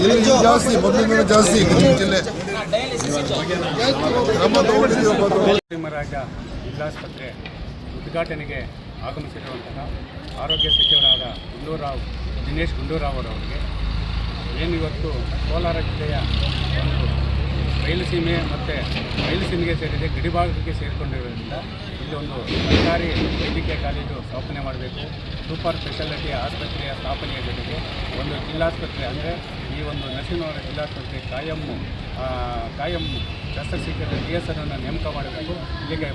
ಇಲ್ಲಿ ಜಾಸ್ತಿ ಮೊದಲಿನ ಜಾಸ್ತಿ ಜಿಲ್ಲೆ ನರಸಿಂಹರಾಜ ಜಿಲ್ಲಾಸ್ಪತ್ರೆ ಉದ್ಘಾಟನೆಗೆ ಆಗಮಿಸಿರುವಂತಹ ಆರೋಗ್ಯ ಸಚಿವರಾದ ದಿನೇಶ್ ಗುಂಡೂರಾವ್ ಅವರಿಗೆ ಏನಿವತ್ತು ಕೋಲಾರ ಜಿಲ್ಲೆಯ ಒಂದು ಬಯಲುಸೀಮೆ ಮತ್ತು ಬಯಲುಸೀಮೆಗೆ ಸೇರಿದೆ ಗಡಿಭಾಗಕ್ಕೆ ಸೇರಿಕೊಂಡಿರೋದ್ರಿಂದ ಇಲ್ಲಿ ಒಂದು ಸರ್ಕಾರಿ ವೈದ್ಯಕೀಯ ಕಾಲೇಜು ಸ್ಥಾಪನೆ ಮಾಡಬೇಕು. ಸೂಪರ್ ಸ್ಪೆಷಾಲಿಟಿ ಆಸ್ಪತ್ರೆಯ ಸ್ಥಾಪನೆಯ ಜೊತೆಗೆ ಒಂದು ಜಿಲ್ಲಾಸ್ಪತ್ರೆ ಅಂದರೆ ಈ ಒಂದು ನರಸಿಂಹರಾಜ ಜಿಲ್ಲಾಸ್ಪತ್ರೆ ಕಾಯಂ ಶಸ್ತ್ರಚಿಕಿತ್ಸೆ DSರನ್ನು ನೇಮಕ ಮಾಡಬೇಕು. ಇಲ್ಲಿಗೆ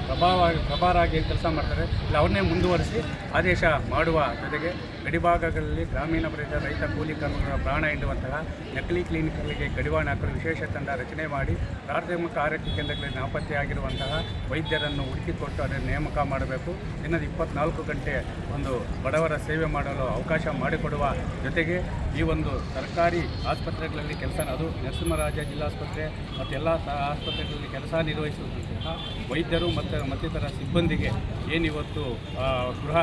ಪ್ರಭಾರಾಗಿ ಕೆಲಸ ಮಾಡ್ತಾರೆ, ಇಲ್ಲ ಅವ್ರನ್ನೇ ಮುಂದುವರಿಸಿ ಆದೇಶ ಮಾಡುವ ಜೊತೆಗೆ ಗಡಿಭಾಗಗಳಲ್ಲಿ ಗ್ರಾಮೀಣ ಪ್ರದೇಶ ರೈತ ಕೂಲಿ ಕಾರ್ಮಿಕರ ಪ್ರಾಣ ಹಿಂಡುವಂತಹ ನಕಲಿ ಕ್ಲಿನಿಕ್ಗಳಿಗೆ ಕಡಿವಾಣ ಹಾಕಲು ವಿಶೇಷ ತಂಡ ರಚನೆ ಮಾಡಿ ಪ್ರಾಥಮಿಕ ಆರೋಗ್ಯ ಕೇಂದ್ರಗಳಲ್ಲಿ ನಾಪತ್ತೆಯಾಗಿರುವಂತಹ ವೈದ್ಯರನ್ನು ಹುಡುಕಿಕೊಟ್ಟು ಅದನ್ನು ನೇಮಕ ಮಾಡಬೇಕು. ದಿನದ 24 ಗಂಟೆ ಒಂದು ಬಡವರ ಸೇವೆ ಮಾಡಲು ಅವಕಾಶ ಮಾಡಿಕೊಡುವ ಜೊತೆಗೆ ಈ ಒಂದು ಸರ್ಕಾರಿ ಆಸ್ಪತ್ರೆಗಳಲ್ಲಿ ಕೆಲಸ, ಅದು ನರಸಿಂಹರಾಜ ಜಿಲ್ಲಾಸ್ಪತ್ರೆ ಮತ್ತು ಎಲ್ಲ ಆಸ್ಪತ್ರೆಗಳಲ್ಲಿ ಕೆಲಸ ನಿರ್ವಹಿಸುವಂತಹ ವೈದ್ಯರು ಮತ್ತು ಮತ್ತಿತರ ಸಿಬ್ಬಂದಿಗೆ ಏನಿವತ್ತು ಗೃಹ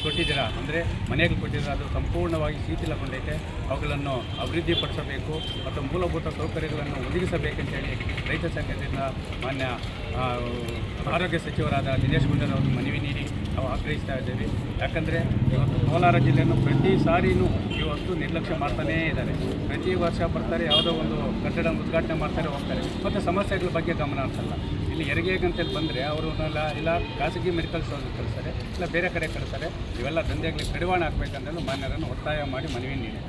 ಕೊಟ್ಟಿದ್ದೀರಾ ಅಂದರೆ ಮನೆಗೆ ಕೊಟ್ಟಿದ್ದೀರಾ, ಅದು ಸಂಪೂರ್ಣವಾಗಿ ಶಿಥಿಲಗೊಂಡೈತೆ. ಅವುಗಳನ್ನು ಅಭಿವೃದ್ಧಿಪಡಿಸಬೇಕು ಮತ್ತು ಮೂಲಭೂತ ಸೌಕರ್ಯಗಳನ್ನು ಒದಗಿಸಬೇಕಂತೇಳಿ ರೈತ ಸಂಘದಿಂದ ಮಾನ್ಯ ಆರೋಗ್ಯ ಸಚಿವರಾದ ದಿನೇಶ್ ಗುಂಡೂರಾವ್ ಮನವಿ ನೀಡಿ ನಾವು ಆಗ್ರಹಿಸ್ತಾ ಇದ್ದೇವೆ. ಯಾಕಂದರೆ ಇವತ್ತು ಕೋಲಾರ ಜಿಲ್ಲೆಯನ್ನು ಪ್ರತಿ ಸಾರಿನೂ ಇವತ್ತು ನಿರ್ಲಕ್ಷ್ಯ ಮಾಡ್ತಾನೇ ಇದ್ದಾರೆ. ಪ್ರತಿ ವರ್ಷ ಬರ್ತಾರೆ, ಯಾವುದೋ ಒಂದು ಕಟ್ಟಡ ಉದ್ಘಾಟನೆ ಮಾಡ್ತಾರೆ, ಹೋಗ್ತಾರೆ, ಮತ್ತು ಸಮಸ್ಯೆಗಳ ಬಗ್ಗೆ ಗಮನ ಹರಿಸಲ್ಲ. ಇಲ್ಲಿ ಹೆರಿಗೆಗಂತೇಳಿ ಬಂದರೆ ಅವರನ್ನೆಲ್ಲ ಇಲ್ಲ ಖಾಸಗಿ ಮೆಡಿಕಲ್ ಸ್ಟೋರ್ಗೆ ಕಳಿಸ್ತಾರೆ, ಇಲ್ಲ ಬೇರೆ ಕಡೆ ಕಳಿಸ್ತಾರೆ. ಇವೆಲ್ಲ ದಂಧೆಗಳಿಗೆ ಕಡಿವಾಣ ಹಾಕಬೇಕಂತೇಳಿ ಮಾನ್ಯರನ್ನು ಒತ್ತಾಯ ಮಾಡಿ ಮನವಿ ನೀಡಿ